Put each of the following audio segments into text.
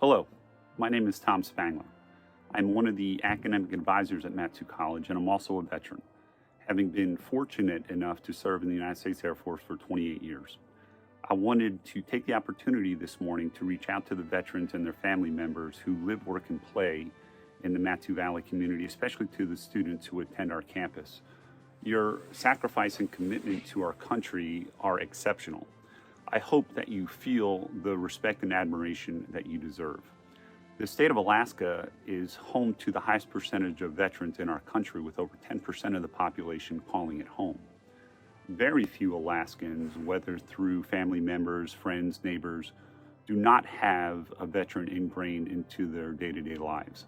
Hello, my name is Tom Spangler. I'm one of the academic advisors at Matsu College, and I'm also a veteran, having been fortunate enough to serve in the United States Air Force for 28 years. I wanted to take the opportunity this morning to reach out to the veterans and their family members who live, work, and play in the Matsu Valley community, especially to the students who attend our campus. Your sacrifice and commitment to our country are exceptional. I hope that you feel the respect and admiration that you deserve. The state of Alaska is home to the highest percentage of veterans in our country, with over 10% of the population calling it home. Very few Alaskans, whether through family members, friends, neighbors, do not have a veteran ingrained into their day to day lives.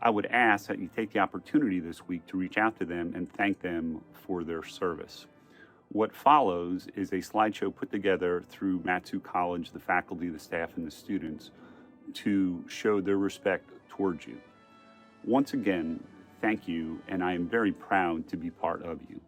I would ask that you take the opportunity this week to reach out to them and thank them for their service. What follows is a slideshow put together through Matsu College, the faculty, the staff, and the students to show their respect towards you. Once again, thank you, and I am very proud to be part of you.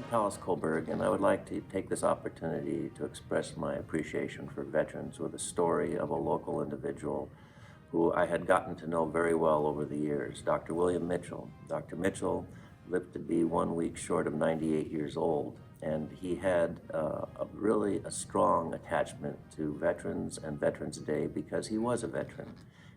Palace Colberg, and I would like to take this opportunity to express my appreciation for veterans with a story of a local individual who I had gotten to know very well over the years, Dr. William Mitchell. Dr. Mitchell lived to be 1 week short of 98 years old, and he had really a strong attachment to veterans and Veterans Day because he was a veteran.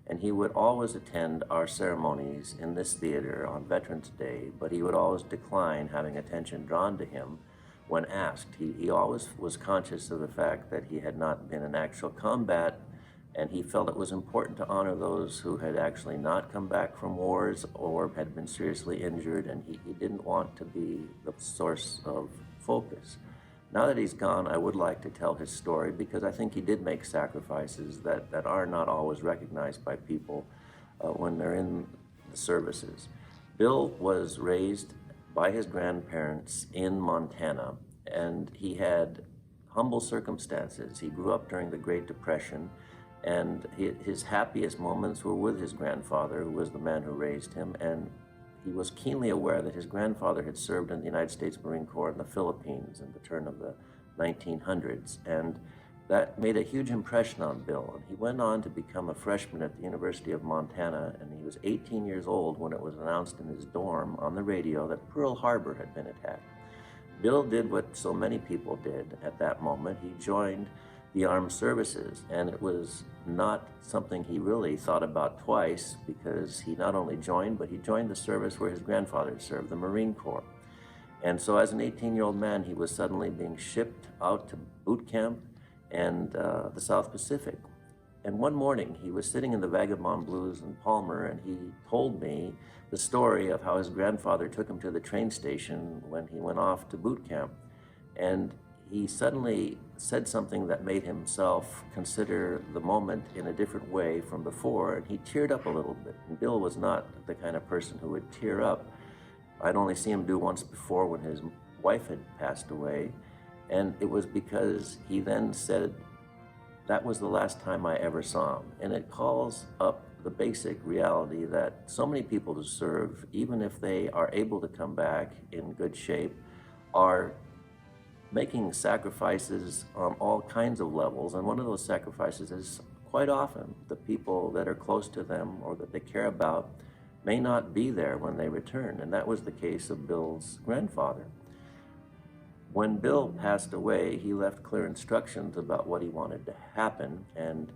And he would always attend our ceremonies in this theater on Veterans Day, but he would always decline having attention drawn to him when asked. He always was conscious of the fact that he had not been in actual combat, and he felt it was important to honor those who had actually not come back from wars or had been seriously injured, and he didn't want to be the source of focus. Now that he's gone, I would like to tell his story because I think he did make sacrifices that are not always recognized by people when they're in the services. Bill was raised by his grandparents in Montana, and he had humble circumstances. He grew up during the Great Depression, and his happiest moments were with his grandfather, who was the man who raised him, and he was keenly aware that his grandfather had served in the United States Marine Corps in the Philippines in the turn of the 1900s, and that made a huge impression on Bill. And he went on to become a freshman at the University of Montana, and he was 18 years old when it was announced in his dorm on the radio that Pearl Harbor had been attacked. Bill did what so many people did at that moment. He joined the armed services, and it was not something he really thought about twice because he not only joined, but he joined the service where his grandfather had served, the Marine Corps. And so as an 18-year-old man, he was suddenly being shipped out to boot camp and the South Pacific. And one morning, he was sitting in the Vagabond Blues in Palmer, and he told me the story of how his grandfather took him to the train station when he went off to boot camp. And he suddenly said something that made himself consider the moment in a different way from before, and he teared up a little bit. And Bill was not the kind of person who would tear up. I'd only seen him do once before when his wife had passed away, and it was because he then said, that was the last time I ever saw him. And it calls up the basic reality that so many people who serve, even if they are able to come back in good shape, are making sacrifices on all kinds of levels. And one of those sacrifices is quite often the people that are close to them or that they care about may not be there when they return. And that was the case of Bill's grandfather. When Bill passed away, he left clear instructions about what he wanted to happen, and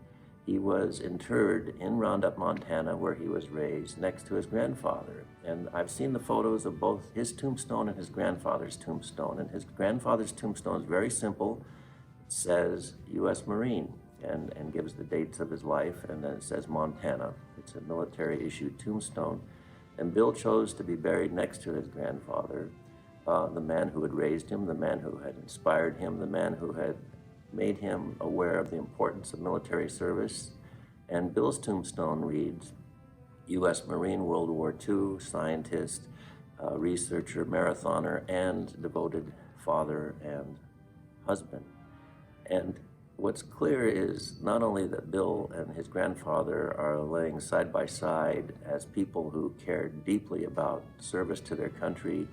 he was interred in Roundup, Montana, where he was raised, next to his grandfather. And I've seen the photos of both his tombstone and his grandfather's tombstone. And his grandfather's tombstone is very simple. It says U.S. Marine and gives the dates of his life, and then it says Montana. It's a military-issued tombstone. And Bill chose to be buried next to his grandfather, the man who had raised him, the man who had inspired him, the man who had made him aware of the importance of military service. And Bill's tombstone reads, U.S. Marine, World War II, scientist, researcher, marathoner, and devoted father and husband. And what's clear is not only that Bill and his grandfather are laying side by side as people who cared deeply about service to their country,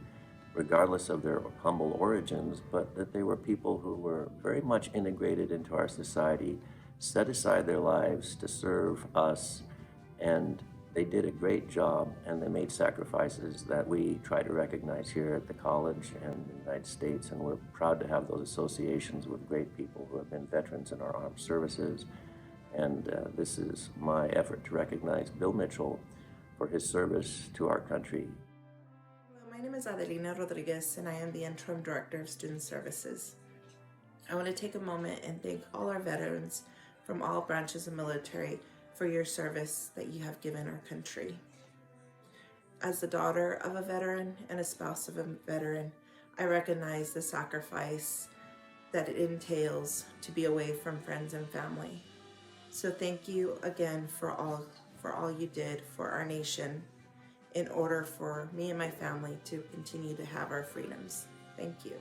regardless of their humble origins, but that they were people who were very much integrated into our society, set aside their lives to serve us, and they did a great job, and they made sacrifices that we try to recognize here at the college and the United States, and we're proud to have those associations with great people who have been veterans in our armed services. And this is my effort to recognize Bill Mitchell for his service to our country. My name is Adelina Rodriguez, and I am the Interim Director of Student Services. I want to take a moment and thank all our veterans from all branches of military for your service that you have given our country. As the daughter of a veteran and a spouse of a veteran, I recognize the sacrifice that it entails to be away from friends and family. So thank you again for all you did for our nation in order for me and my family to continue to have our freedoms. Thank you.